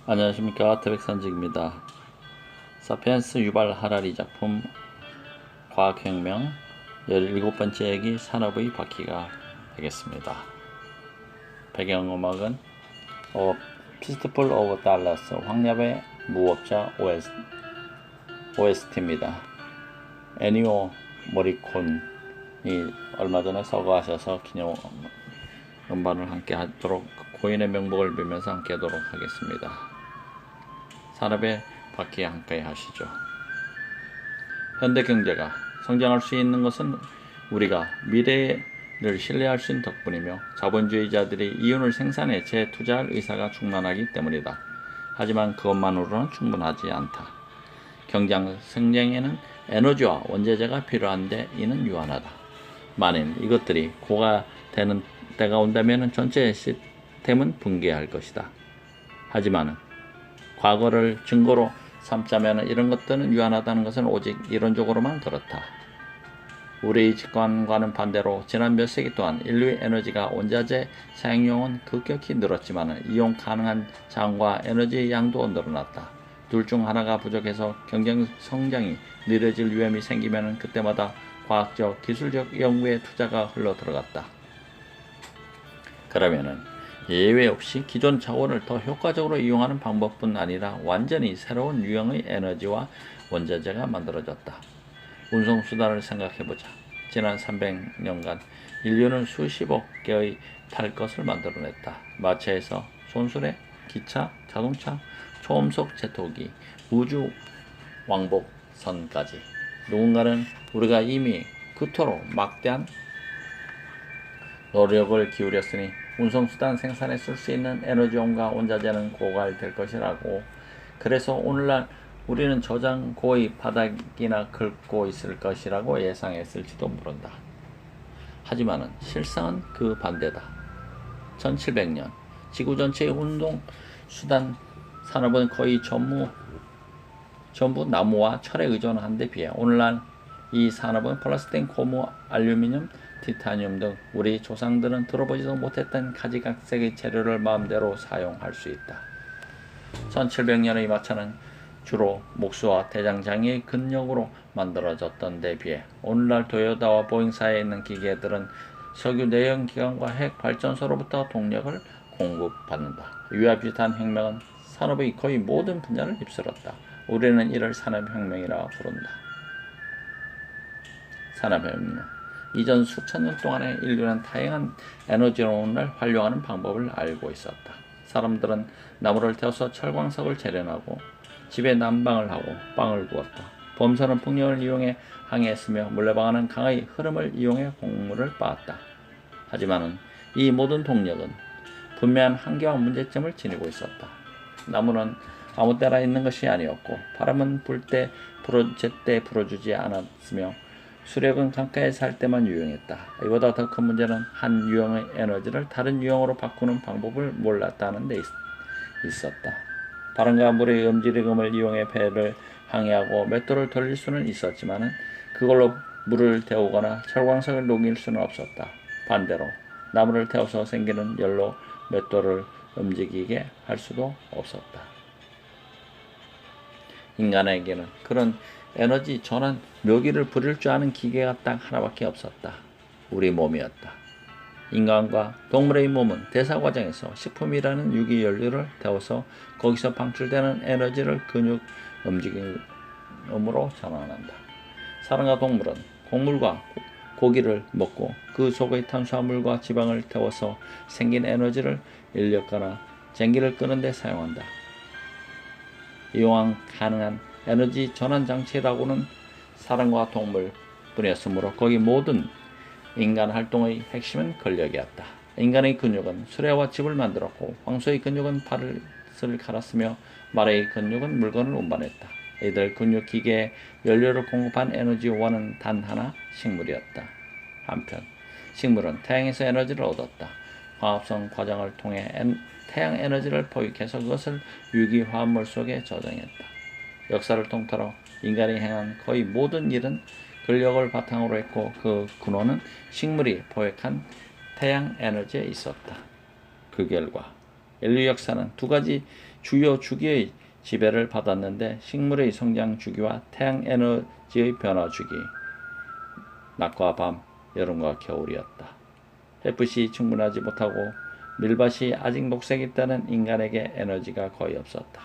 안녕하십니까. 태백산직입니다. 사피엔스 유발 하라리 작품 과학혁명 17번째 얘기 산업의 바퀴가 되겠습니다. 배경음악은 피스트풀 오브 달러스 황야배 무법자 OST입니다. 애니오 모리콘이 얼마 전에 서거하셔서 기념 음반을 함께 하도록 고인의 명복을 빌면서 함께 하도록 하겠습니다. 산업의 바퀴에 함께 하시죠. 현대 경제가 성장할 수 있는 것은 우리가 미래를 신뢰할 수 있는 덕분이며 자본주의자들이 이윤을 생산에 재투자할 의사가 충만하기 때문이다. 하지만 그것만으로는 충분하지 않다. 경장 성장에는 에너지와 원자재가 필요한데 이는 유한하다. 만일 이것들이 고가 되는 때가 온다면 전체 시스템은 붕괴할 것이다. 하지만 과거를 증거로 삼자면 이런 것들은 유한하다는 것은 오직 이론적으로만 그렇다. 우리의 직관과는 반대로 지난 몇 세기 동안 인류의 에너지가 원자재 사용량은 급격히 늘었지만 이용 가능한 자원과 에너지의 양도 늘어났다. 둘 중 하나가 부족해서 경쟁 성장이 느려질 위험이 생기면 그때마다 과학적, 기술적 연구에 투자가 흘러 들어갔다. 그러면은 예외 없이 기존 자원을 더 효과적으로 이용하는 방법뿐 아니라 완전히 새로운 유형의 에너지와 원자재가 만들어졌다. 운송수단을 생각해보자. 지난 300년간 인류는 수십억 개의 탈 것을 만들어냈다. 마차에서 손수레, 기차, 자동차, 초음속 제토기, 우주 왕복선까지. 누군가는 우리가 이미 그토록 막대한 노력을 기울였으니 운송수단 생산에 쓸 수 있는 에너지원과 원자재는 고갈될 것이라고. 그래서 오늘날 우리는 저장고의 바닥이나 긁고 있을 것이라고 예상했을지도 모른다. 하지만 실상은 그 반대다. 1700년 지구 전체의 운송수단 산업은 거의 전부 나무와 철에 의존한 데 비해 오늘날 이 산업은 플라스틱, 고무, 알루미늄, 티타늄 등 우리 조상들은 들어보지도 못했던 가지각색의 재료를 마음대로 사용할 수 있다. 1700년의 마차는 주로 목수와 대장장이의 근력으로 만들어졌던 데 비해 오늘날 토요타와 보잉사에 있는 기계들은 석유 내연기관과 핵 발전소로부터 동력을 공급받는다. 이와 비슷한 혁명은 산업의 거의 모든 분야를 휩쓸었다. 우리는 이를 산업혁명이라 부른다. 산업혁명 이전 수천 년 동안에 인류는 다양한 에너지론을 활용하는 방법을 알고 있었다. 사람들은 나무를 태워서 철광석을 재련하고 집에 난방을 하고 빵을 구웠다. 범선은 풍력을 이용해 항해했으며 물레방아는 강의 흐름을 이용해 곡물을 빻았다. 하지만 이 모든 동력은 분명한 한계와 문제점을 지니고 있었다. 나무는 아무 때나 있는 것이 아니었고 바람은 불 때 제때 불어주지 않았으며 수력은 강가에 살 때만 유용했다. 이보다 더 큰 문제는 한 유형의 에너지를 다른 유형으로 바꾸는 방법을 몰랐다는 데 있었다. 바람과 물의 음지리금을 이용해 배를 항해하고 맷돌을 돌릴 수는 있었지만 그걸로 물을 데우거나 철광석을 녹일 수는 없었다. 반대로 나무를 태워서 생기는 열로 맷돌을 움직이게 할 수도 없었다. 인간에게는 그런 에너지 전환 묘기를 부릴 줄 아는 기계가 딱 하나밖에 없었다. 우리 몸이었다. 인간과 동물의 몸은 대사 과정에서 식품이라는 유기연료를 데워서 거기서 방출되는 에너지를 근육 움직임으로 전환한다. 사람과 동물은 곡물과 고기를 먹고 그 속의 탄수화물과 지방을 태워서 생긴 에너지를 인력거나 전기를 끄는 데 사용한다. 이용 가능한 에너지 전환 장치라고는 사람과 동물 뿐이었으므로 거기 모든 인간 활동의 핵심은 근력이었다. 인간의 근육은 수레와 집을 만들었고 황소의 근육은 밭을 갈았으며 말의 근육은 물건을 운반했다. 이들 근육 기계에 연료를 공급한 에너지 원은 단 하나, 식물이었다. 한편 식물은 태양에서 에너지를 얻었다. 화합성 과정을 통해 태양 에너지를 포획해서 그것을 유기화합물 속에 저장했다. 역사를 통틀어 인간이 행한 거의 모든 일은 근력을 바탕으로 했고 그 근원은 식물이 포획한 태양 에너지에 있었다. 그 결과 인류 역사는 두 가지 주요 주기의 지배를 받았는데 식물의 성장 주기와 태양 에너지의 변화 주기, 낮과 밤, 여름과 겨울이었다. 햇빛이 충분하지 못하고 밀밭이 아직 녹색일 때는 인간에게 에너지가 거의 없었다.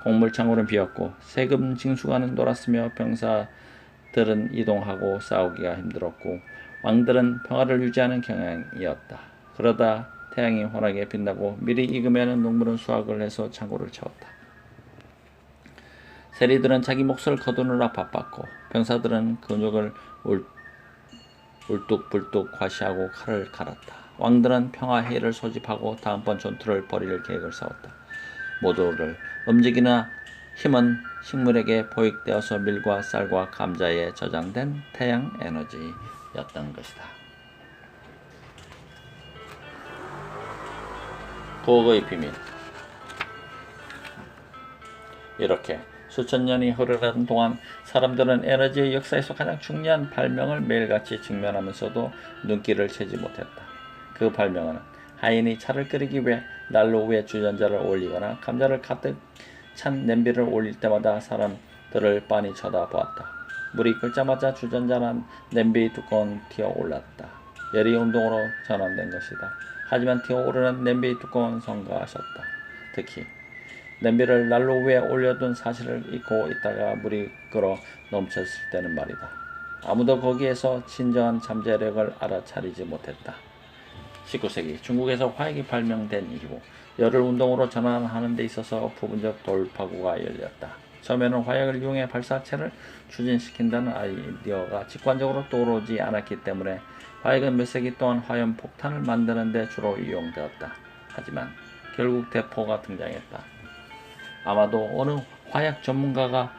곡물창고는 비었고 세금 징수관은 놀았으며 병사들은 이동하고 싸우기가 힘들었고 왕들은 평화를 유지하는 경향이었다. 그러다 태양이 환하게 빛나고 미리 익으면 농부는 수확을 해서 창고를 채웠다. 세리들은 자기 몫을 거두느라 바빴고 병사들은 근육을 울뚝불뚝 과시하고 칼을 갈았다. 왕들은 평화회의를 소집하고 다음번 전투를 벌일 계획을 세웠다. 모두를 움직이는 힘은 식물에게 포획되어서 밀과 쌀과 감자에 저장된 태양 에너지였던 것이다. 부엌의 비밀. 이렇게 수천 년이 흐르는 동안 사람들은 에너지의 역사에서 가장 중요한 발명을 매일같이 직면하면서도 눈길을 채지 못했다. 그 발명은 하인이 차를 끓이기 위해 난로 위에 주전자를 올리거나 감자를 가득 찬 냄비를 올릴 때마다 사람들을 빤히 쳐다보았다. 물이 끓자마자 주전자나 냄비의 뚜껑은 튀어올랐다. 열이 운동으로 전환된 것이다. 하지만 튀어오르는 냄비의 뚜껑은 성가하셨다. 특히 냄비를 난로 위에 올려둔 사실을 잊고 있다가 물이 끓어 넘쳤을 때는 말이다. 아무도 거기에서 진정한 잠재력을 알아차리지 못했다. 19세기 중국에서 화약이 발명된 이후 열을 운동으로 전환하는 데 있어서 부분적 돌파구가 열렸다. 처음에는 화약을 이용해 발사체를 추진시킨다는 아이디어가 직관적으로 떠오르지 않았기 때문에 화약은 몇 세기 동안 화염 폭탄을 만드는 데 주로 이용되었다. 하지만 결국 대포가 등장했다. 아마도 어느 화약 전문가가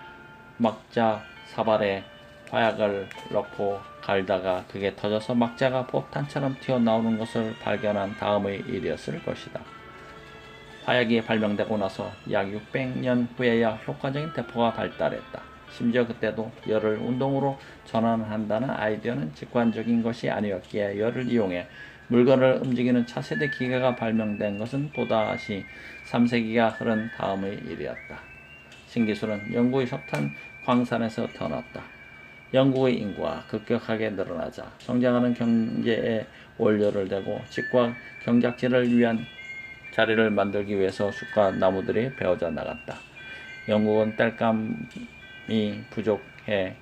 막자 사발에 화약을 넣고 갈다가 그게 터져서 막자가 폭탄처럼 튀어나오는 것을 발견한 다음의 일이었을 것이다. 화약이 발명되고 나서 약 600년 후에야 효과적인 대포가 발달했다. 심지어 그때도 열을 운동으로 전환한다는 아이디어는 직관적인 것이 아니었기에 열을 이용해 물건을 움직이는 차세대 기계가 발명된 것은 또다시 3세기가 흐른 다음의 일이었다. 신기술은 영국의 석탄 광산에서 태어났다. 영국의 인구가 급격하게 늘어나자 성장하는 경제에 원료를 대고 집과 경작지를 위한 자리를 만들기 위해서 숲과 나무들이 베어져 나갔다. 영국은 땔감이 부족해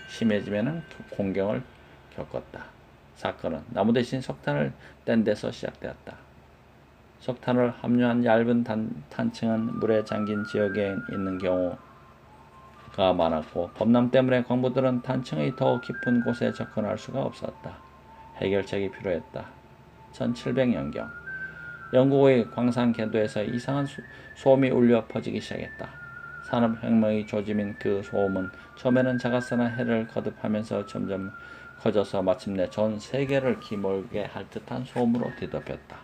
심해지면 공경을 겪었다. 사건은 나무 대신 석탄을 뗀 데서 시작되었다. 석탄을 함유한 얇은 탄층은 물에 잠긴 지역에 있는 경우가 많았고 범람 때문에 광부들은 탄층의 더 깊은 곳에 접근할 수가 없었다. 해결책이 필요했다. 1700년경 영국의 광산 궤도에서 이상한 소음이 울려 퍼지기 시작했다. 산업혁명의 조짐인 그 소음은 처음에는 작았으나 해를 거듭하면서 점점 커져서 마침내 전 세계를 기몰게 할 듯한 소음으로 뒤덮였다.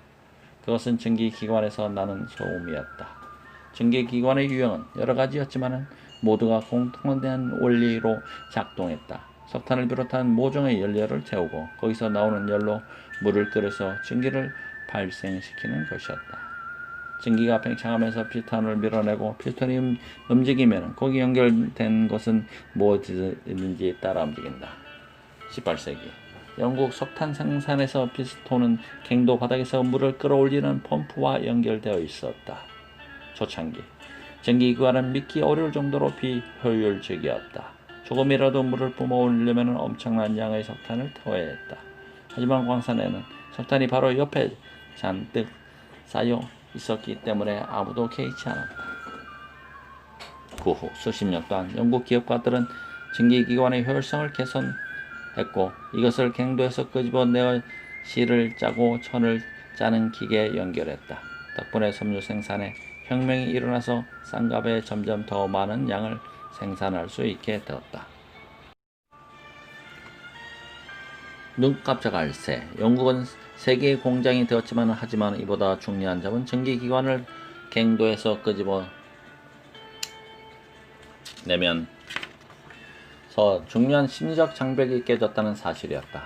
그것은 전기기관에서 나는 소음이었다. 전기기관의 유형은 여러 가지였지만 모두가 공통된 원리로 작동했다. 석탄을 비롯한 모종의 연료를 태우고 거기서 나오는 열로 물을 끓여서 전기를 발생시키는 것이었다. 전기가 팽창하면서 피스톤을 밀어내고 피스톤이 움직이면 거기 연결된 것은 무엇이든지 따라 움직인다. 18세기 영국 석탄 생산에서 피스톤은 갱도 바닥에서 물을 끌어올리는 펌프와 연결되어 있었다. 초창기 전기기관은 믿기 어려울 정도로 비효율적이었다. 조금이라도 물을 뿜어올리려면 엄청난 양의 석탄을 태워야 했다. 하지만 광산에는 석탄이 바로 옆에 잔뜩 쌓여 있었기 때문에 아무도 개의치 않았다. 그 후 수십 년 동안 영국 기업가들은 전기기관의 효율성을 개선했고 이것을 갱도에서 끄집어내어 실을 짜고 천을 짜는 기계에 연결했다. 덕분에 섬유 생산에 혁명이 일어나서 싼 값에 점점 더 많은 양을 생산할 수 있게 되었다. 눈 깜짝할 새 영국은 세계의 공장이 되었지만 하지만 이보다 중요한 점은 전기기관을 갱도에서 끄집어 내면서 중요한 심리적 장벽이 깨졌다는 사실이었다.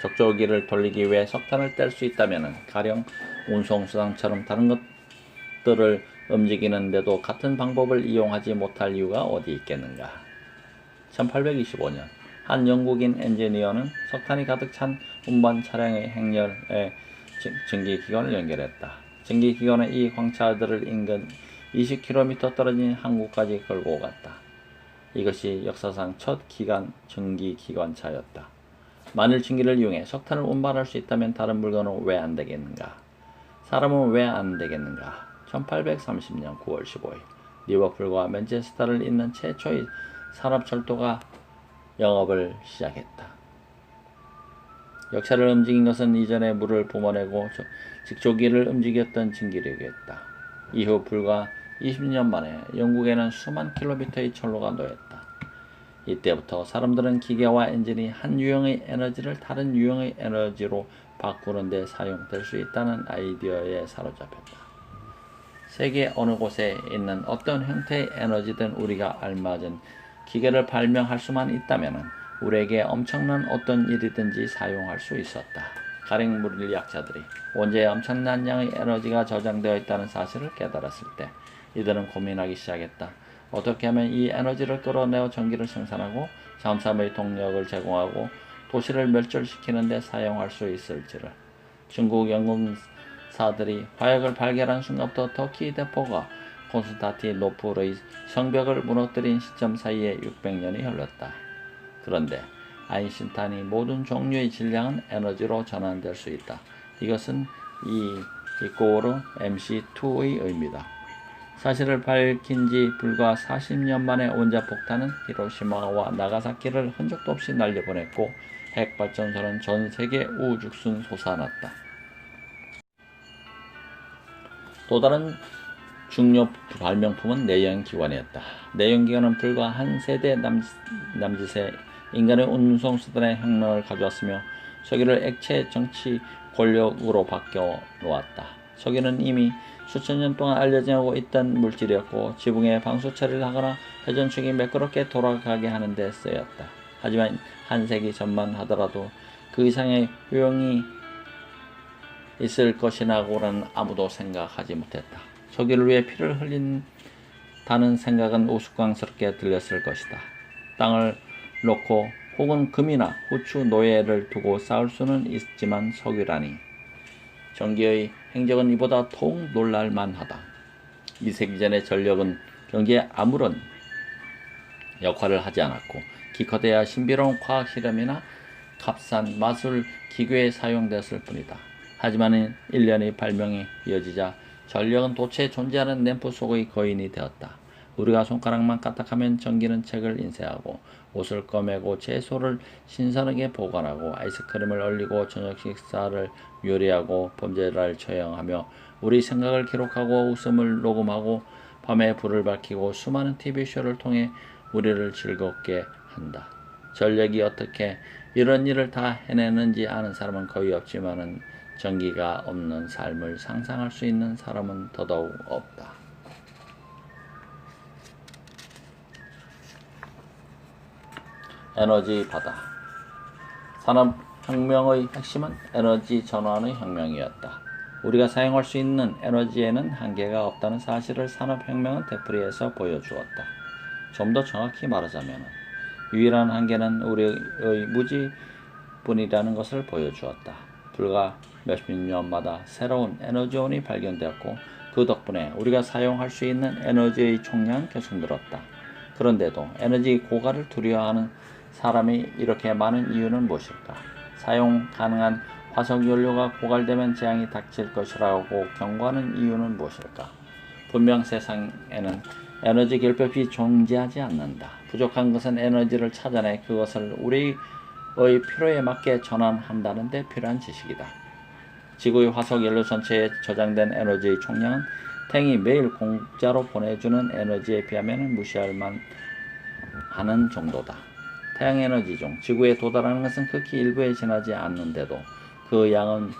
적조기를 돌리기 위해 석탄을 뗄 수 있다면 가령 운송수단처럼 다른 것들을 움직이는데도 같은 방법을 이용하지 못할 이유가 어디 있겠는가. 1825년 한 영국인 엔지니어는 석탄이 가득 찬 운반 차량의 행렬에 증기기관을 연결했다. 증기기관은 이 광차들을 인근 20km 떨어진 항구까지 끌고 갔다. 이것이 역사상 첫 증기기관차였다. 만일 증기를 이용해 석탄을 운반할 수 있다면 다른 물건은 왜 안 되겠는가? 사람은 왜 안 되겠는가? 1830년 9월 15일 리버풀과 맨체스터를 잇는 최초의 산업철도가 영업을 시작했다. 역사를 움직인 것은 이전에 물을 뿜어내고 직조기를 움직였던 증기력이었다. 이후 불과 20년 만에 영국에는 수만 킬로미터의 철로가 놓였다. 이때부터 사람들은 기계와 엔진이 한 유형의 에너지를 다른 유형의 에너지로 바꾸는 데 사용될 수 있다는 아이디어에 사로잡혔다. 세계 어느 곳에 있는 어떤 형태의 에너지든 우리가 알맞은 기계를 발명할 수만 있다면 우리에게 엄청난 어떤 일이든지 사용할 수 있었다. 가령 물리학자들이 원자에 엄청난 양의 에너지가 저장되어 있다는 사실을 깨달았을 때 이들은 고민하기 시작했다. 어떻게 하면 이 에너지를 끌어내어 전기를 생산하고 잠수함의 동력을 제공하고 도시를 멸절시키는 데 사용할 수 있을지를. 중국 연구사들이 화약을 발견한 순간부터 터키 대포가 콘스탄티노플의 성벽을 무너뜨린 시점 사이에 600년이 흘렀다. 그런데 아인슈타인이 모든 종류의 질량은 에너지로 전환될 수 있다. 이것은 E 이꼬르 mc2의 의미다. 사실을 밝힌 지 불과 40년 만에 원자폭탄은 히로시마와 나가사키를 흔적도 없이 날려보냈고 핵발전소는 전 세계 우죽순 솟아났다. 또 다른 중요 발명품은 내연기관이었다. 내연기관은 불과 한 세대 남짓의 인간의 운송수단의 혁명을 가져왔으며 석유를 액체 정치 권력으로 바뀌어 놓았다. 석유는 이미 수천 년 동안 알려지고 있던 물질이었고 지붕에 방수 처리를 하거나 회전축이 매끄럽게 돌아가게 하는 데 쓰였다. 하지만 한 세기 전만 하더라도 그 이상의 효용이 있을 것이라고는 아무도 생각하지 못했다. 석유를 위해 피를 흘린다는 생각은 우스꽝스럽게 들렸을 것이다. 땅을 놓고 혹은 금이나 후추 노예를 두고 싸울 수는 있지만 석유라니. 전기의 행적은 이보다 더욱 놀랄만하다. 2세기 전의 전력은 경제에 아무런 역할을 하지 않았고 기껏해야 신비로운 과학 실험이나 값싼 마술 기계에 사용됐을 뿐이다. 하지만 1년의 발명이 이어지자 전력은 도체 존재하는 램프 속의 거인이 되었다. 우리가 손가락만 까딱하면 전기는 책을 인쇄하고 옷을 꺼매고 채소를 신선하게 보관하고 아이스크림을 얼리고 저녁 식사를 요리하고 범죄를 처형하며 우리 생각을 기록하고 웃음을 녹음하고 밤에 불을 밝히고 수많은 TV쇼를 통해 우리를 즐겁게 한다. 전력이 어떻게 이런 일을 다 해내는지 아는 사람은 거의 없지만은 전기가 없는 삶을 상상할 수 있는 사람은 더더욱 없다. 에너지 바다. 산업혁명의 핵심은 에너지 전환의 혁명이었다. 우리가 사용할 수 있는 에너지에는 한계가 없다는 사실을 산업혁명은 되풀이해서 보여주었다. 좀 더 정확히 말하자면 유일한 한계는 우리의 무지뿐이라는 것을 보여주었다. 불과 몇십 년마다 새로운 에너지원이 발견되었고 그 덕분에 우리가 사용할 수 있는 에너지의 총량은 계속 늘었다. 그런데도 에너지 고갈을 두려워하는 사람이 이렇게 많은 이유는 무엇일까? 사용 가능한 화석연료가 고갈되면 재앙이 닥칠 것이라고 경고하는 이유는 무엇일까? 분명 세상에는 에너지 결핍이 존재하지 않는다. 부족한 것은 에너지를 찾아내 그것을 우리의 필요에 맞게 전환한다는 데 필요한 지식이다. 지구의 화석연료 전체에 저장된 에너지의 총량은 태양이 매일 공짜로 보내주는 에너지에 비하면 무시할 만하는 정도다. 태양 에너지 중 지구에 도달하는 것은 극히 일부에 지나지 않는데도 그 양은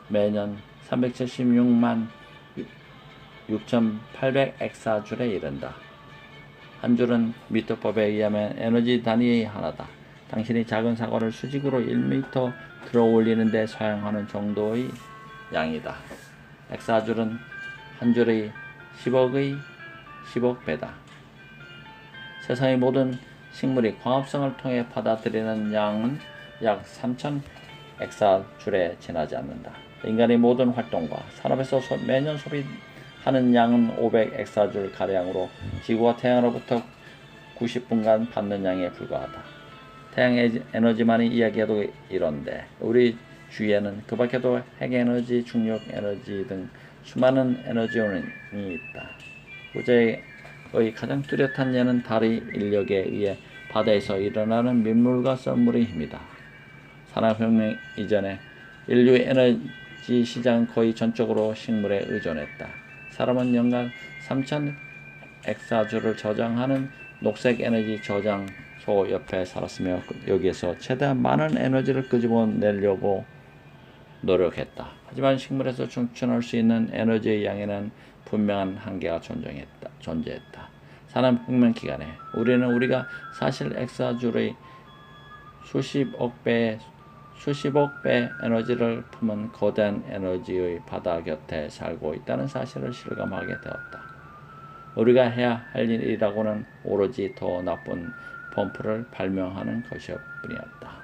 매년 376만 6,800 엑사줄에 이른다. 한 줄은 미터법에 의하면 에너지 단위의 하나다. 당신이 작은 사과를 수직으로 1m 들어 올리는 데 사용하는 정도의 양이다. 엑사줄은 한 줄의 10억 배다. 세상의 모든 식물이 광합성을 통해 받아들이는 양은 약 3,000 엑사줄에 지나지 않는다. 인간의 모든 활동과 산업에서 매년 소비하는 양은 500 엑사줄 가량으로 지구와 태양으로부터 90분간 받는 양에 불과하다. 태양 에너지만이 이야기해도 이런데 우리 주위에는 그 밖에도 핵에너지, 중력에너지 등 수많은 에너지원이 있다. 우주의 가장 뚜렷한 예는 달의 인력에 의해 바다에서 일어나는 민물과 썰물의 힘이다. 산업혁명 이전에 인류의 에너지 시장은 거의 전적으로 식물에 의존했다. 사람은 연간 3,000 엑사줄을 저장하는 녹색 에너지 저장소 옆에 살았으며 여기에서 최대한 많은 에너지를 끄집어내려고 노력했다. 하지만 식물에서 충전할 수 있는 에너지의 양에는 분명한 한계가 존재했다. 산업혁명 기간에 우리가 사실 엑사줄의 수십억 배 에너지를 품은 거대한 에너지의 바다 곁에 살고 있다는 사실을 실감하게 되었다. 우리가 해야 할 일이라고는 오로지 더 나쁜 펌프를 발명하는 것이었뿐이었다.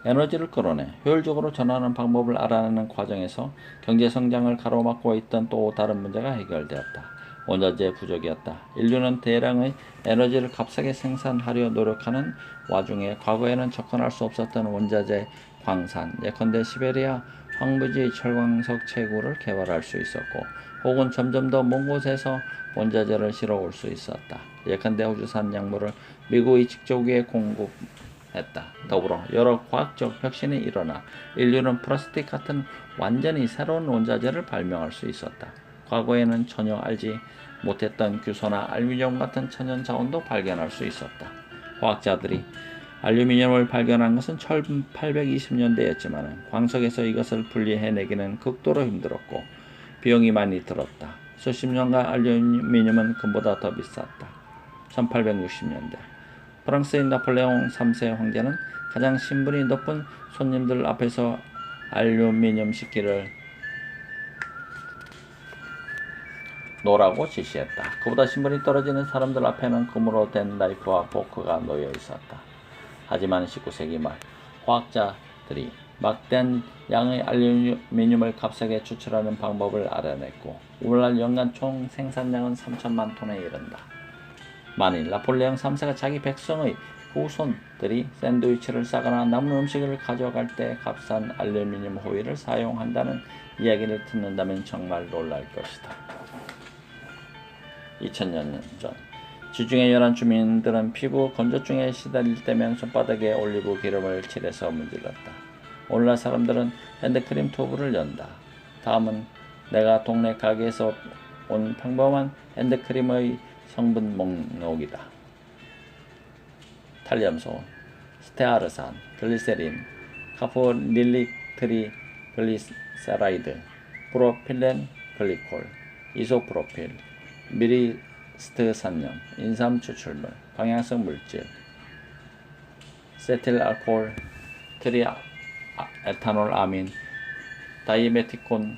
에너지를 끌어내 효율적으로 전하는 방법을 알아내는 과정에서 경제성장을 가로막고 있던 또 다른 문제가 해결되었다. 원자재 부족이었다. 인류는 대량의 에너지를 값싸게 생산하려 노력하는 와중에 과거에는 접근할 수 없었던 원자재 광산, 예컨대 시베리아 황무지 철광석 채굴을 개발할 수 있었고 혹은 점점 더 먼 곳에서 원자재를 실어올 수 있었다. 예컨대 호주산 약물을 미국의 직접 공급했다. 더불어 여러 과학적 혁신이 일어나 인류는 플라스틱 같은 완전히 새로운 원자재를 발명할 수 있었다. 과거에는 전혀 알지 못했던 규소나 알루미늄 같은 천연 자원도 발견할 수 있었다. 과학자들이 알루미늄을 발견한 것은 1820년대였지만 광석에서 이것을 분리해내기는 극도로 힘들었고 비용이 많이 들었다. 수십 년간 알루미늄은 금보다 더 비쌌다. 1860년대 프랑스의 나폴레옹 3세 황제는 가장 신분이 높은 손님들 앞에서 알루미늄 식기를 놓으라고 지시했다. 그보다 신분이 떨어지는 사람들 앞에는 금으로 된 나이프와 포크가 놓여 있었다. 하지만 19세기 말 과학자들이 막대한 양의 알루미늄을 값싸게 추출하는 방법을 알아냈고 오늘날 연간 총 생산량은 3천만 톤에 이른다. 만일 나폴레옹 3세가 자기 백성의 후손들이 샌드위치를 싸거나 남은 음식을 가져갈 때 값싼 알루미늄 호일을 사용한다는 이야기를 듣는다면 정말 놀랄 것이다. 2000년 전 지중해 연안 주민들은 피부 건조증에 시달릴 때면 손바닥에 올리브 기름을 칠해서 문질렀다. 오늘날 사람들은 핸드크림 튜브를 연다. 다음은 내가 동네 가게에서 온 평범한 핸드크림의 성분 목록이다. 탄염소, 스테아르산, 글리세린, 카포닐릭 트리글리세라이드, 프로필렌 글리콜, 이소프로필, 미리스트산염, 인삼 추출물, 방향성 물질, 세틸알코올, 트리에탄올 아민, 다이메티콘,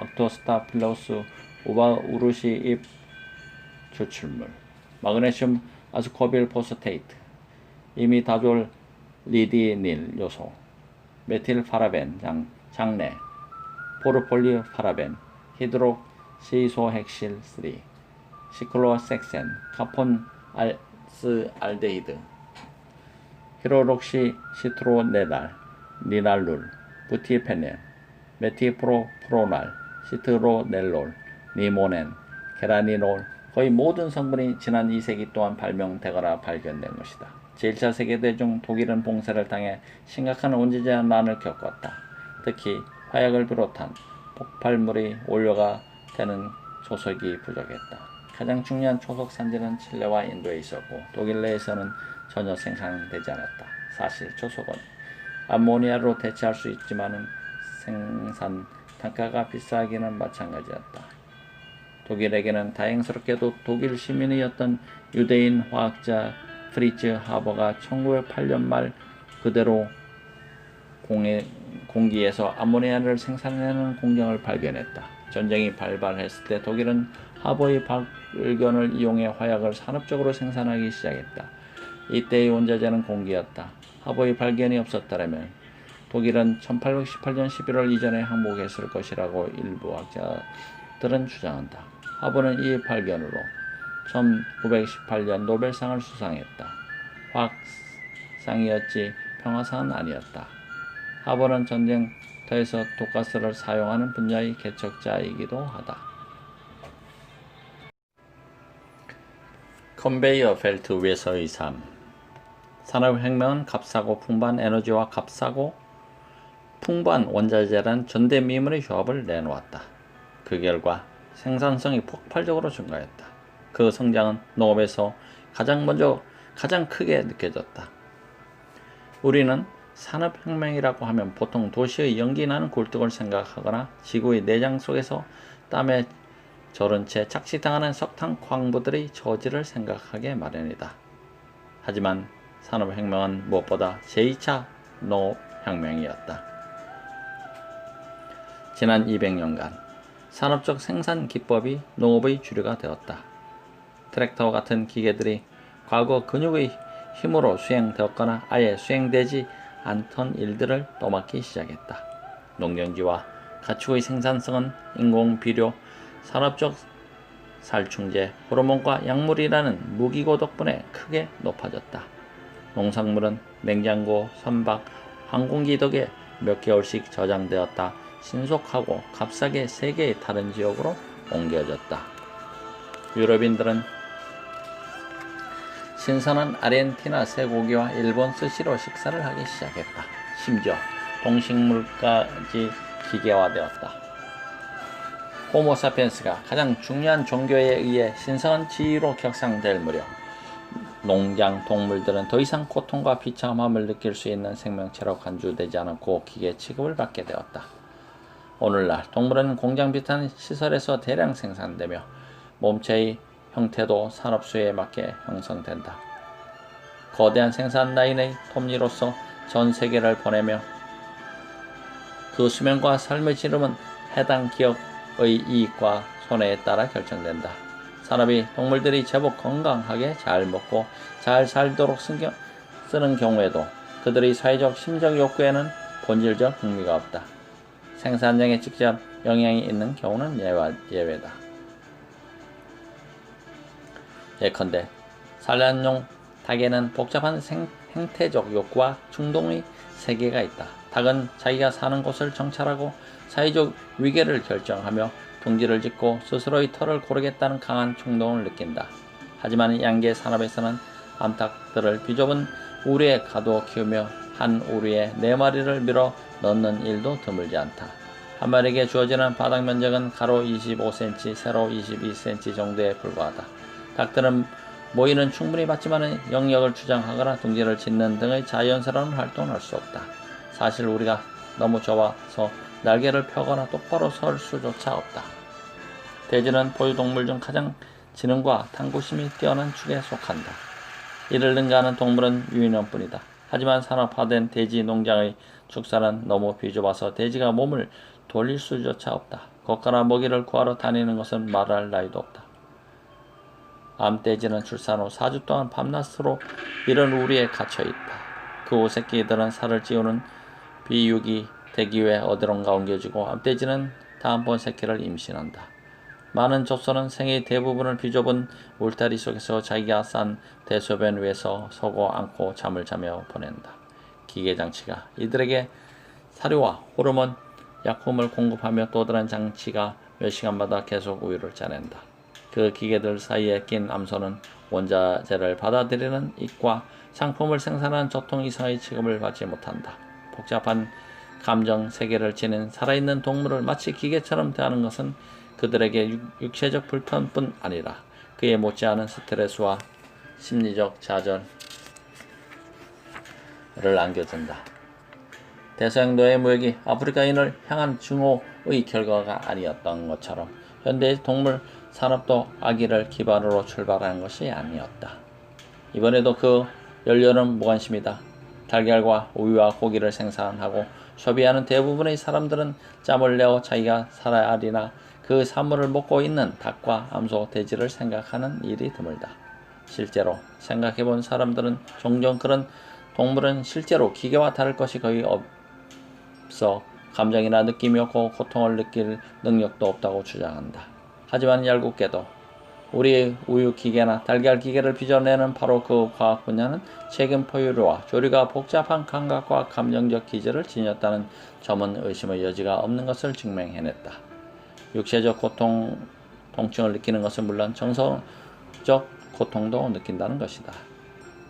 옥토스타필로스, 우바우르시 잎 추출물, 마그네슘 아스코빌 포스테이트, 이미다졸 리디닐 요소, 메틸파라벤 장내, 포르폴리파라벤, 히드록시소핵실 3, 시클로섹센, 카폰알스알데히드, 히로록시 시트로네달, 니날룰, 부티페넬, 메티프로프로날, 시트로넬롤, 니모넨, 게라니놀, 거의 모든 성분이 지난 2세기 동안 발명되거나 발견된 것이다. 제1차 세계대전 독일은 봉쇄를 당해 심각한 원자재 난을 겪었다. 특히 화약을 비롯한 폭발물이 원료가 되는 초석이 부족했다. 가장 중요한 초석 산지는 칠레와 인도에 있었고 독일 내에서는 전혀 생산되지 않았다. 사실 초석은 암모니아로 대체할 수 있지만 생산 단가가 비싸기는 마찬가지였다. 독일에게는 다행스럽게도 독일 시민이었던 유대인 화학자 프리츠 하버가 1908년 말 그대로 공기에서 암모니아를 생산해내는 공장을 발견했다. 전쟁이 발발했을 때 독일은 하버의 발견을 이용해 화약을 산업적으로 생산하기 시작했다. 이때의 원자재는 공기였다. 하버의 발견이 없었다면 독일은 1818년 11월 이전에 항복했을 것이라고 일부 학자들은 주장한다. 하버는 이 발견으로 1918년 노벨상을 수상했다. 화학상이었지 평화상은 아니었다. 하버는 전쟁터에서 독가스를 사용하는 분야의 개척자이기도 하다. 컨베이어 벨트 위에서의 삶. 산업혁명은 값싸고 풍부한 에너지와 값싸고 풍부한 원자재란 전대미문의 조합을 내놓았다. 그 결과 생산성이 폭발적으로 증가했다. 그 성장은 농업에서 가장 크게 느껴졌다. 우리는 산업혁명이라고 하면 보통 도시의 연기나는 굴뚝을 생각하거나 지구의 내장 속에서 땀에 절은 채 착시당하는 석탄 광부들의 저지를 생각하게 마련이다. 하지만 산업혁명은 무엇보다 제2차 농업혁명이었다. 지난 200년간 산업적 생산 기법이 농업의 주류가 되었다. 트랙터와 같은 기계들이 과거 근육의 힘으로 수행되었거나 아예 수행되지 않던 일들을 떠맡기 시작했다. 농경지와 가축의 생산성은 인공 비료, 산업적 살충제, 호르몬과 약물이라는 무기고 덕분에 크게 높아졌다. 농산물은 냉장고, 선박, 항공기 덕에 몇 개월씩 저장되었다 신속하고 값싸게 세계의 다른 지역으로 옮겨졌다. 유럽인들은 신선한 아르헨티나 쇠고기와 일본 스시로 식사를 하기 시작했다. 심지어 동식물까지 기계화되었다. 호모사피엔스가 가장 중요한 종교에 의해 신성한 지위로 격상될 무렵 농장 동물들은 더 이상 고통과 비참함을 느낄 수 있는 생명체로 간주되지 않았고 기계 취급을 받게 되었다. 오늘날 동물은 공장 비슷한 시설에서 대량 생산되며 몸체의 형태도 산업수요에 맞게 형성된다. 거대한 생산 라인의 톱니로서 전 세계를 보내며 그 수명과 삶의 지름은 해당 기업의 이익과 손해에 따라 결정된다. 산업이 동물들이 제법 건강하게 잘 먹고 잘 살도록 쓰는 경우에도 그들의 사회적 심적 욕구에는 본질적 흥미가 없다. 생산량에 직접 영향이 있는 경우는 예외다. 예컨대 산란용 닭에는 복잡한 생태적 욕구와 충동의 세계가 있다. 닭은 자기가 사는 곳을 정찰하고 사회적 위계를 결정하며 둥지를 짓고 스스로의 털을 고르겠다는 강한 충동을 느낀다. 하지만 양계 산업에서는 암탉들을 비좁은 우리에 가두어 키우며 한 우리에 4마리를 밀어 넣는 일도 드물지 않다. 한 마리에게 주어지는 바닥 면적은 가로 25cm, 세로 22cm 정도에 불과하다. 닭들은 모이는 충분히 받지만 영역을 주장하거나 둥지를 짓는 등의 자연스러운 활동을 할 수 없다. 사실 우리가 너무 좁아서 날개를 펴거나 똑바로 설 수조차 없다. 돼지는 포유동물 중 가장 지능과 탐구심이 뛰어난 축에 속한다. 이를 능가하는 동물은 유인원뿐이다. 하지만 산업화된 돼지 농장의 축사는 너무 비좁아서 돼지가 몸을 돌릴 수조차 없다. 걷거나 먹이를 구하러 다니는 것은 말할 나위도 없다. 암돼지는 출산 후 4주 동안 밤낮으로 이런 우리에 갇혀있다. 그 오새끼들은 살을 찌우는 비육이 되기 위해 어디론가 옮겨지고 암돼지는 다음번 새끼를 임신한다. 많은 족소는 생의 대부분을 비좁은 울타리 속에서 자기가 싼 대소변 위에서 서고 앉고 잠을 자며 보낸다. 기계장치가 이들에게 사료와 호르몬, 약품을 공급하며 또 다른 장치가 몇 시간마다 계속 우유를 짜낸다. 그 기계들 사이에 낀 암소는 원자재를 받아들이는 입과 상품을 생산하는 저통 이상의 취급을 받지 못한다. 복잡한 감정 세계를 지닌 살아있는 동물을 마치 기계처럼 대하는 것은 그들에게 육체적 불편뿐 아니라 그에 못지않은 스트레스와 심리적 좌절을 안겨준다. 대서양 노예 무역이 아프리카인을 향한 증오의 결과가 아니었던 것처럼 현대의 동물 산업도 아기를 기반으로 출발하는 것이 아니었다. 이번에도 그 연료는 무관심이다. 달걀과 우유와 고기를 생산하고 소비하는 대부분의 사람들은 짬을 내어 자기가 살아야하리나 그 사물을 먹고 있는 닭과 암소, 돼지를 생각하는 일이 드물다. 실제로 생각해본 사람들은 종종 그런 동물은 실제로 기계와 다를 것이 거의 없어 감정이나 느낌이 없고 고통을 느낄 능력도 없다고 주장한다. 하지만 얄궂게도 우리의 우유 기계나 달걀 기계를 빚어내는 바로 그 과학 분야는 최근 포유류와 조류가 복잡한 감각과 감정적 기제를 지녔다는 점은 의심의 여지가 없는 것을 증명해냈다. 육체적 통증을 느끼는 것은 물론 정서적 고통도 느낀다는 것이다.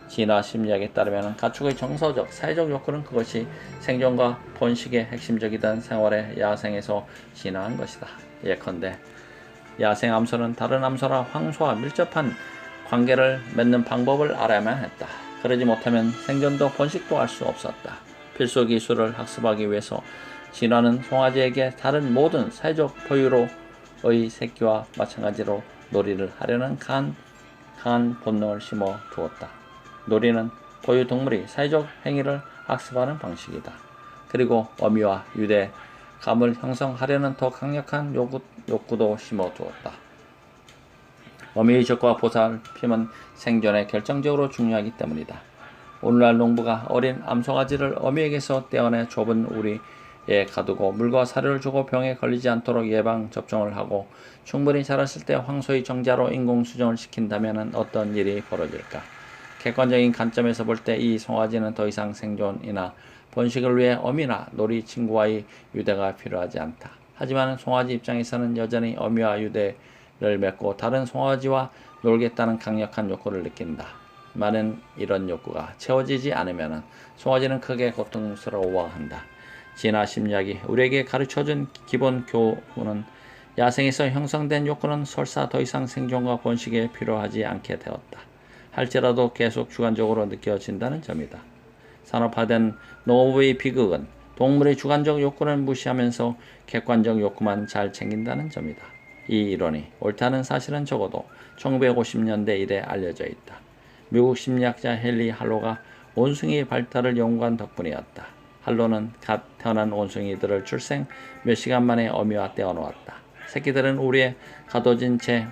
진화 심리학에 따르면 가축의 정서적, 사회적 욕구는 그것이 생존과 번식의 핵심적이던 생활의 야생에서 진화한 것이다. 예컨대 야생 암소는 다른 암소나 황소와 밀접한 관계를 맺는 방법을 알아야만 했다. 그러지 못하면 생존도 번식도 할 수 없었다. 필수 기술을 학습하기 위해서 진화는 송아지에게 다른 모든 사회적 포유류의 새끼와 마찬가지로 놀이를 하려는 강한 본능을 심어 두었다. 놀이는 포유 동물이 사회적 행위를 학습하는 방식이다. 그리고 어미와 유대감을 형성하려는 더 강력한 욕구도 심어 두었다. 어미의 젖과 보살핌은 생존에 결정적으로 중요하기 때문이다. 오늘날 농부가 어린 암송아지를 어미에게서 떼어내 좁은 우리에 가두고 물과 사료를 주고 병에 걸리지 않도록 예방 접종을 하고 충분히 자랐을 때 황소의 정자로 인공수정을 시킨다면 어떤 일이 벌어질까? 객관적인 관점에서 볼 때 이 송아지는 더 이상 생존이나 번식을 위해 어미나 놀이 친구와의 유대가 필요하지 않다. 하지만 송아지 입장에서는 여전히 어미와 유대를 맺고 다른 송아지와 놀겠다는 강력한 욕구를 느낀다. 많은 이런 욕구가 채워지지 않으면 송아지는 크게 고통스러워한다. 진화 심리학이 우리에게 가르쳐준 기본 교훈은 야생에서 형성된 욕구는 설사 더 이상 생존과 번식에 필요하지 않게 되었다. 할지라도 계속 주관적으로 느껴진다는 점이다. 산업화된 농업의 비극은 동물의 주관적 욕구를 무시하면서 객관적 욕구만 잘 챙긴다는 점이다. 이 이론이 옳다는 사실은 적어도 1950년대 이래 알려져 있다. 미국 심리학자 헨리 할로가 원숭이의 발달을 연구한 덕분이었다. 할로는 갓 태어난 원숭이들을 출생 몇 시간 만에 어미와 떼어놓았다. 새끼들은 우리에 가둬진 채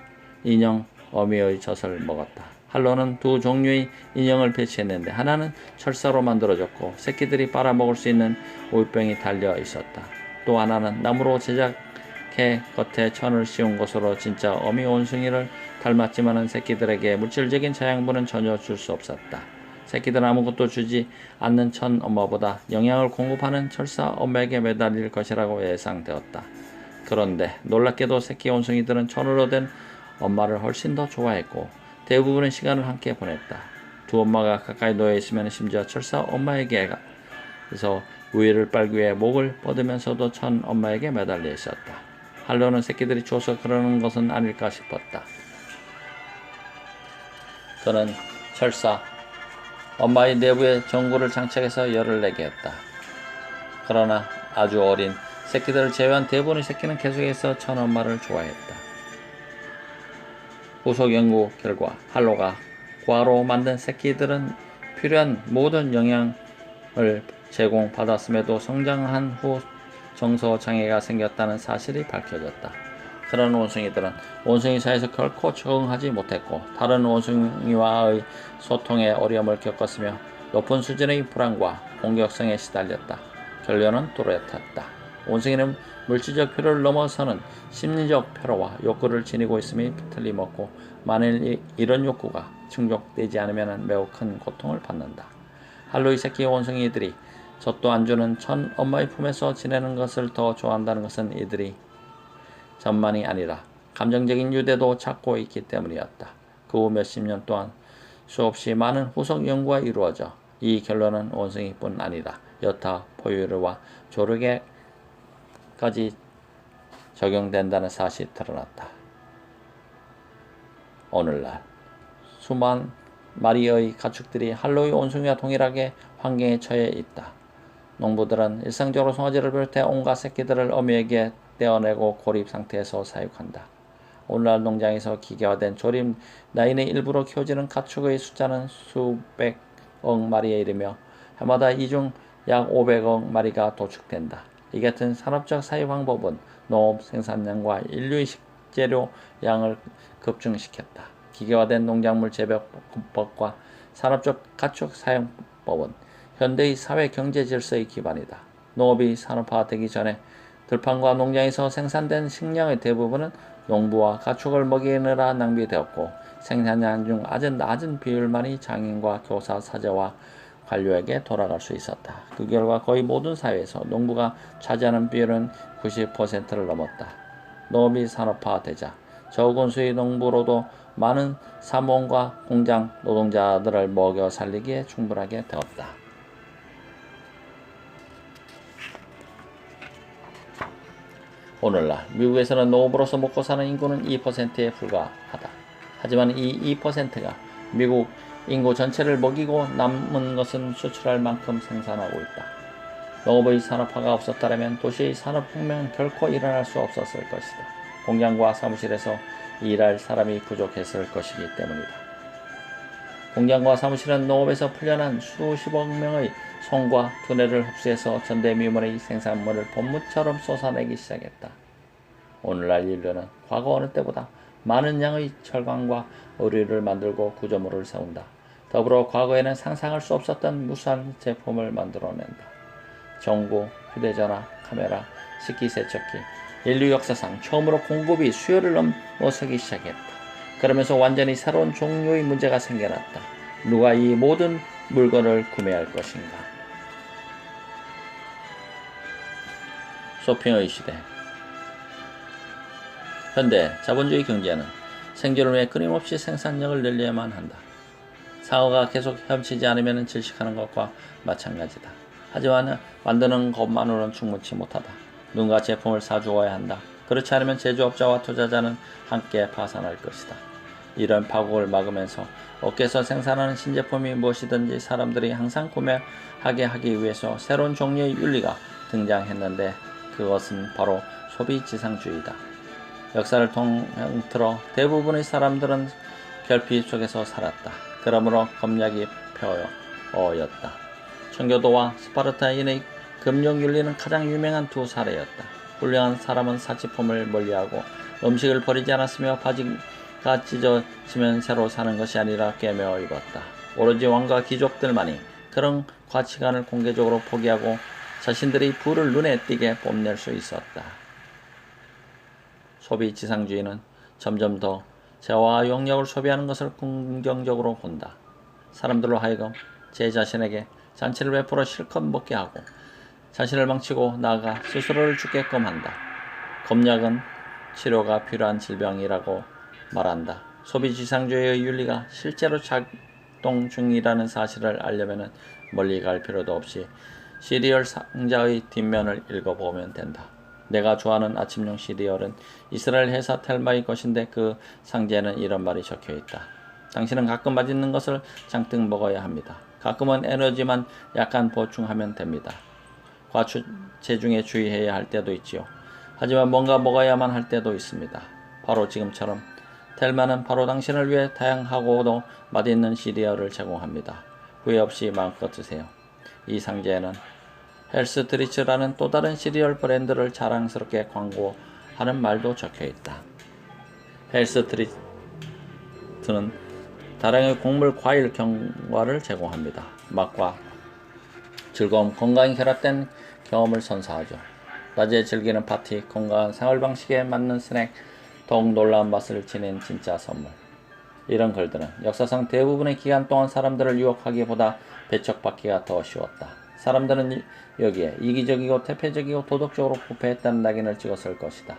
인형 어미의 젖을 먹었다. 할로는 두 종류의 인형을 배치했는데 하나는 철사로 만들어졌고 새끼들이 빨아먹을 수 있는 우유병이 달려 있었다. 또 하나는 나무로 제작해 겉에 천을 씌운 것으로 진짜 어미 원숭이를 닮았지만은 새끼들에게 물질적인 자양분은 전혀 줄 수 없었다. 새끼들은 아무것도 주지 않는 천 엄마보다 영양을 공급하는 철사 엄마에게 매달릴 것이라고 예상되었다. 그런데 놀랍게도 새끼 원숭이들은 천으로 된 엄마를 훨씬 더 좋아했고 대부분의 시간을 함께 보냈다. 두 엄마가 가까이 놓여 있으면 심지어 철사 엄마에게서 우유를 빨기 위해 목을 뻗으면서도 천 엄마에게 매달려 있었다. 할로는 새끼들이 줘서 그러는 것은 아닐까 싶었다. 그는 철사 엄마의 내부에 전구를 장착해서 열을 내게 했다. 그러나 아주 어린 새끼들을 제외한 대부분의 새끼는 계속해서 천 엄마를 좋아했다. 후속 연구 결과 할로가 과로 만든 새끼들은 필요한 모든 영양을 제공받았음에도 성장한 후 정서 장애가 생겼다는 사실이 밝혀졌다. 그런 원숭이들은 원숭이 사이에서 결코 적응하지 못했고 다른 원숭이와의 소통에 어려움을 겪었으며 높은 수준의 불안과 공격성에 시달렸다. 결론은 뚜렷했다. 원숭이는 물질적 필요를 넘어서는 심리적 필요와 욕구를 지니고 있음이 틀림없고 만일 이런 욕구가 충족되지 않으면 매우 큰 고통을 받는다. 할로의 새끼 원숭이들이 젖도 안 주는 천 엄마의 품에서 지내는 것을 더 좋아한다는 것은 이들이 전만이 아니라 감정적인 유대도 찾고 있기 때문이었다. 그 후 몇십 년 동안 수없이 많은 후속 연구가 이루어져 이 결론은 원숭이뿐 아니라 여타 포유류와 조류에게까지 적용된다는 사실이 드러났다. 오늘날 수만 마리의 가축들이 할로의 원숭이와 동일하게 환경에 처해 있다. 농부들은 일상적으로 송아지를 비롯해 온갖 새끼들을 어미에게 떼어내고 고립 상태에서 사육한다. 오늘날 농장에서 기계화된 조립 라인의 일부로 키워지는 가축의 숫자는 수백억 마리에 이르며 해마다 이 중 약 500억 마리가 도축된다. 이 같은 산업적 사회 방법은 농업 생산량과 인류의 식재료 양을 급증시켰다. 기계화된 농작물 재배법과 산업적 가축 사용법은 현대의 사회 경제 질서의 기반이다. 농업이 산업화되기 전에 들판과 농장에서 생산된 식량의 대부분은 농부와 가축을 먹이느라 낭비되었고 생산량 중 아주 낮은 비율만이 장인과 교사, 사제와 관료에게 돌아갈 수 있었다. 그 결과 거의 모든 사회에서 농부가 차지하는 비율은 90%를 넘었다. 농업이 산업화되자 적은 수의 농부로도 많은 사무원과 공장 노동자들을 먹여 살리기에 충분하게 되었다. 오늘날 미국에서는 농업으로서 먹고 사는 인구는 2%에 불과하다. 하지만 이 2%가 미국 인구 전체를 먹이고 남은 것은 수출할 만큼 생산하고 있다. 농업의 산업화가 없었다면 도시의 산업혁명은 결코 일어날 수 없었을 것이다. 공장과 사무실에서 일할 사람이 부족했을 것이기 때문이다. 공장과 사무실은 농업에서 풀려난 수십억 명의 손과 두뇌를 흡수해서 전대미문의 생산물을 본무처럼 쏟아내기 시작했다. 오늘날 인류는 과거 어느 때보다 많은 양의 철강과 의류를 만들고 구조물을 세운다. 더불어 과거에는 상상할 수 없었던 무수한 제품을 만들어낸다. 전구, 휴대전화, 카메라, 식기세척기, 인류 역사상 처음으로 공급이 수요를 넘어서기 시작했다. 그러면서 완전히 새로운 종류의 문제가 생겨났다. 누가 이 모든 물건을 구매할 것인가? 쇼핑의 시대. 현대 자본주의 경제는 생존을 위해 끊임없이 생산력을 늘려야만 한다. 상어가 계속 헤엄치지 않으면 질식하는 것과 마찬가지다. 하지만 만드는 것만으로는 충분치 못하다. 누군가 제품을 사주어야 한다. 그렇지 않으면 제조업자와 투자자는 함께 파산할 것이다. 이런 파국을 막으면서 업계에서 생산하는 신제품이 무엇이든지 사람들이 항상 구매하게 하기 위해서 새로운 종류의 윤리가 등장했는데 그것은 바로 소비지상주의다. 역사를 통틀어 대부분의 사람들은 결핍 속에서 살았다. 그러므로 검약이 표어였다. 청교도와 스파르타인의 금융윤리는 가장 유명한 두 사례였다. 훌륭한 사람은 사치품을 멀리하고 음식을 버리지 않았으며 바지가 찢어지면 새로 사는 것이 아니라 꿰매어 입었다. 오로지 왕과 귀족들만이 그런 가치관을 공개적으로 포기하고 자신들의 부를 눈에 띄게 뽐낼 수 있었다. 소비지상주의는 점점 더 재화와 용역을 소비하는 것을 긍정적으로 본다. 사람들로 하여금 제 자신에게 잔치를 베풀어 실컷 먹게 하고 자신을 망치고 나아가 스스로를 죽게끔 한다. 검약은 치료가 필요한 질병이라고 말한다. 소비지상주의의 윤리가 실제로 작동 중이라는 사실을 알려면 멀리 갈 필요도 없이 시리얼 상자의 뒷면을 읽어보면 된다. 내가 좋아하는 아침용 시리얼은 이스라엘 회사 텔마의 것인데 그 상자에는 이런 말이 적혀있다. 당신은 가끔 맛있는 것을 잔뜩 먹어야 합니다. 가끔은 에너지만 약간 보충하면 됩니다. 과체중에 주의해야 할 때도 있지요. 하지만 뭔가 먹어야만 할 때도 있습니다. 바로 지금처럼 텔마는 바로 당신을 위해 다양하고도 맛있는 시리얼을 제공합니다. 후회 없이 마음껏 드세요. 이 상자에는 헬스트리츠라는 또 다른 시리얼 브랜드를 자랑스럽게 광고하는 말도 적혀있다. 헬스트리츠는 다량의 곡물, 과일, 견과를 제공합니다. 맛과 즐거움, 건강이 결합된 경험을 선사하죠. 낮에 즐기는 파티, 건강한 생활 방식에 맞는 스낵, 더욱 놀라운 맛을 지닌 진짜 선물. 이런 글들은 역사상 대부분의 기간 동안 사람들을 유혹하기보다 배척받기가 더 쉬웠다. 사람들은 여기에 이기적이고 태폐적이고 도덕적으로 부패했다는 낙인을 찍었을 것이다.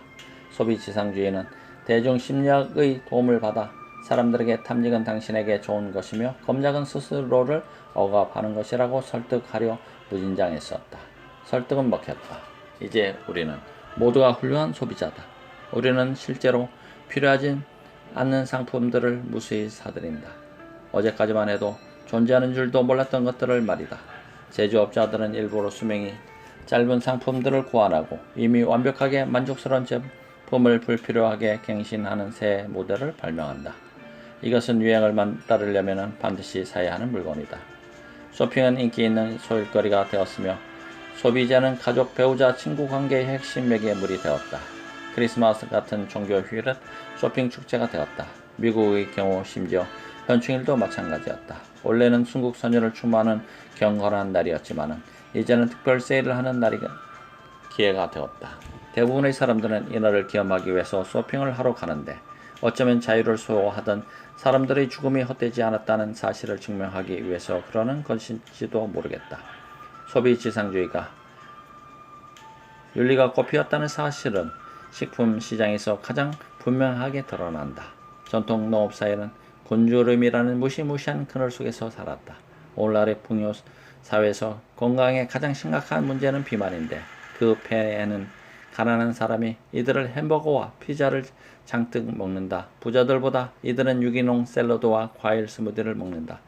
소비지상주의는 대중심리학의 도움을 받아 사람들에게 탐닉은 당신에게 좋은 것이며 검약은 스스로를 억압하는 것이라고 설득하려 무진장했었다. 설득은 먹혔다. 이제 우리는 모두가 훌륭한 소비자다. 우리는 실제로 필요하지 않는 상품들을 무수히 사들인다. 어제까지만 해도 존재하는 줄도 몰랐던 것들을 말이다. 제조업자들은 일부러 수명이 짧은 상품들을 고안하고 이미 완벽하게 만족스러운 제품을 불필요하게 갱신하는 새 모델을 발명한다. 이것은 유행을 따르려면 반드시 사야 하는 물건이다. 쇼핑은 인기 있는 소일거리가 되었으며 소비자는 가족, 배우자, 친구 관계의 핵심 매개물이 되었다. 크리스마스 같은 종교 휴일은 쇼핑 축제가 되었다. 미국의 경우 심지어 현충일도 마찬가지였다. 원래는 순국 선열을 추모하는 경건한 날이었지만 이제는 특별 세일을 하는 기회가 되었다. 대부분의 사람들은 이날을 기념하기 위해서 쇼핑을 하러 가는데 어쩌면 자유를 소화하던 사람들의 죽음이 헛되지 않았다는 사실을 증명하기 위해서 그러는 것인지도 모르겠다. 소비지상주의가 윤리가 꽃피웠다는 사실은 식품 시장에서 가장 분명하게 드러난다. 전통 농업 사회는 곤주름이라는 무시무시한 그늘 속에서 살았다. 오늘날의 풍요 사회에서 건강에 가장 심각한 문제는 비만인데 그 폐에는 가난한 사람이 이들을 햄버거와 피자를 잔뜩 먹는다. 부자들보다 이들은 유기농 샐러드와 과일 스무디를 먹는다.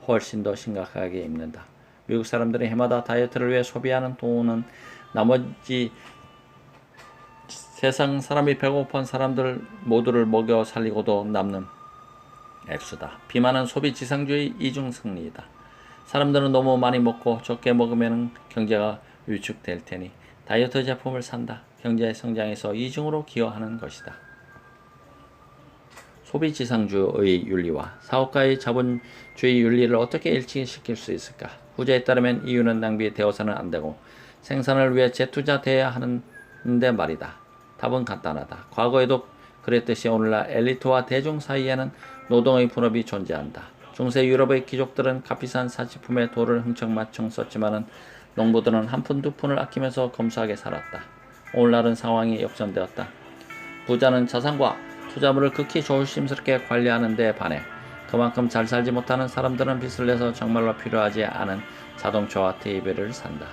훨씬 더 심각하게 입는다. 미국 사람들이 해마다 다이어트를 위해 소비하는 돈은 나머지 세상 사람이 배고픈 사람들 모두를 먹여 살리고도 남는 액수다. 비만은 소비 지상주의 이중 승리이다. 사람들은 너무 많이 먹고 적게 먹으면 경제가 위축될 테니 다이어트 제품을 산다. 경제 성장에서 이중으로 기여하는 것이다. 소비지상주의 윤리와 사업가의 자본주의 윤리를 어떻게 일치시킬 수 있을까? 후자에 따르면 이유는 낭비되어서는 안 되고 생산을 위해 재투자돼야 하는데 말이다. 답은 간단하다. 과거에도 그랬듯이 오늘날 엘리트와 대중 사이에는 노동의 분업이 존재한다. 중세 유럽의 귀족들은 값비싼 사치품에 돌을 흥청망청 썼지만은 농부들은 한 푼 두 푼을 아끼면서 검소하게 살았다. 오늘날은 상황이 역전되었다. 부자는 자산과 투자물을 극히 조심스럽게 관리하는 데 반해 그만큼 잘 살지 못하는 사람들은 빚을 내서 정말로 필요하지 않은 자동차와 TV를 산다.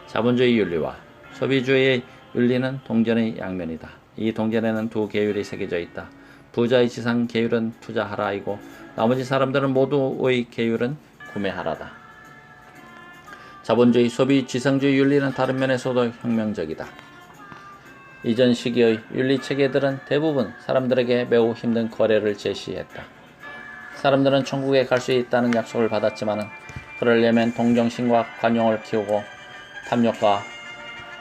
자본주의 윤리와 소비주의의 윤리는 동전의 양면이다. 이 동전에는 두 계율이 새겨져 있다. 부자의 지상 계율은 투자하라이고 나머지 사람들은 모두의 계율은 구매하라다. 자본주의, 소비, 지상주의 윤리는 다른 면에서도 혁명적이다. 이전 시기의 윤리 체계들은 대부분 사람들에게 매우 힘든 거래를 제시했다. 사람들은 천국에 갈 수 있다는 약속을 받았지만 그러려면 동정심과 관용을 키우고 탐욕과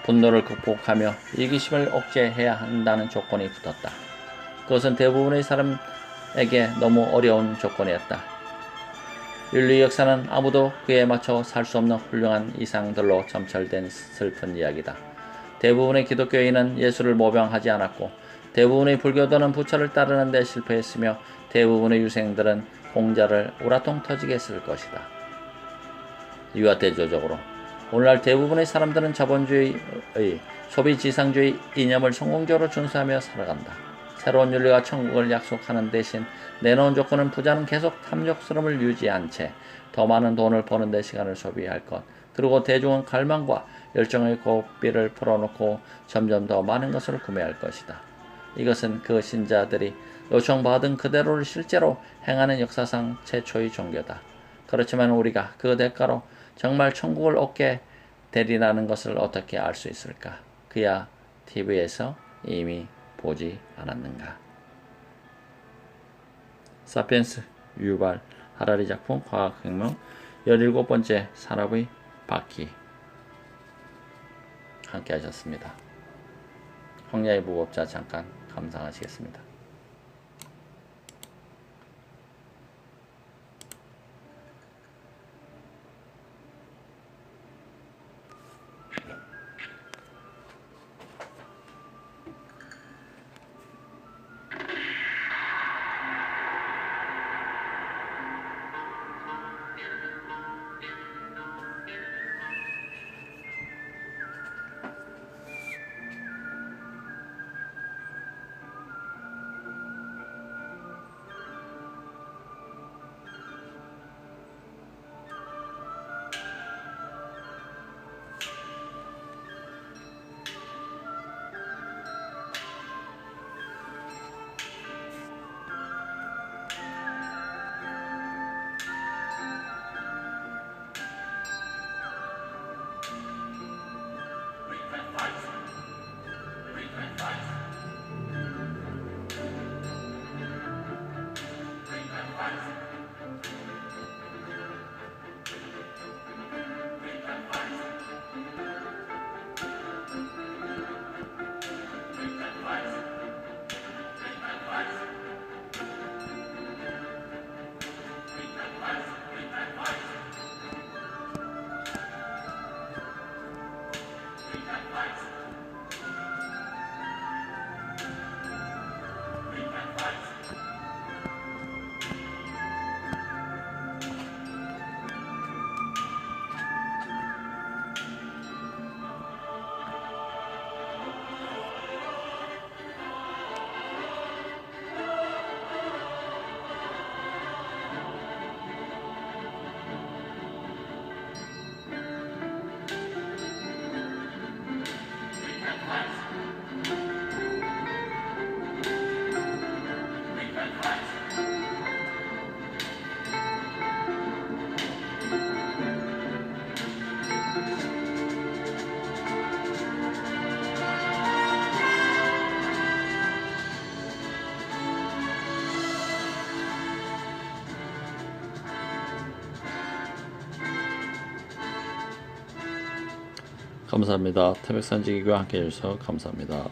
분노를 극복하며 이기심을 억제해야 한다는 조건이 붙었다. 그것은 대부분의 사람에게 너무 어려운 조건이었다. 윤리 역사는 아무도 그에 맞춰 살 수 없는 훌륭한 이상들로 점철된 슬픈 이야기다. 대부분의 기독교인은 예수를 모병하지 않았고 대부분의 불교도는 부처를 따르는 데 실패했으며 대부분의 유생들은 공자를 우라통 터지게 쓸 것이다. 이와 대조적으로 오늘날 대부분의 사람들은 자본주의의 소비지상주의 이념을 성공적으로 준수하며 살아간다. 새로운 윤리가 천국을 약속하는 대신 내놓은 조건은 부자는 계속 탐욕스러움을 유지한 채 더 많은 돈을 버는 데 시간을 소비할 것, 그리고 대중은 갈망과 열정의 고삐를 풀어놓고 점점 더 많은 것을 구매할 것이다. 이것은 그 신자들이 요청받은 그대로를 실제로 행하는 역사상 최초의 종교다. 그렇지만 우리가 그 대가로 정말 천국을 얻게 되리라는 것을 어떻게 알 수 있을까? 그야 TV에서 이미 보지 않았는가? 사피엔스 유발 하라리 작품 과학혁명 17번째 산업의 바퀴 함께 하셨습니다. 황야의 무법자 잠깐 감상하시겠습니다. 감사합니다. 태백산지기교회 함께 해주셔서 감사합니다.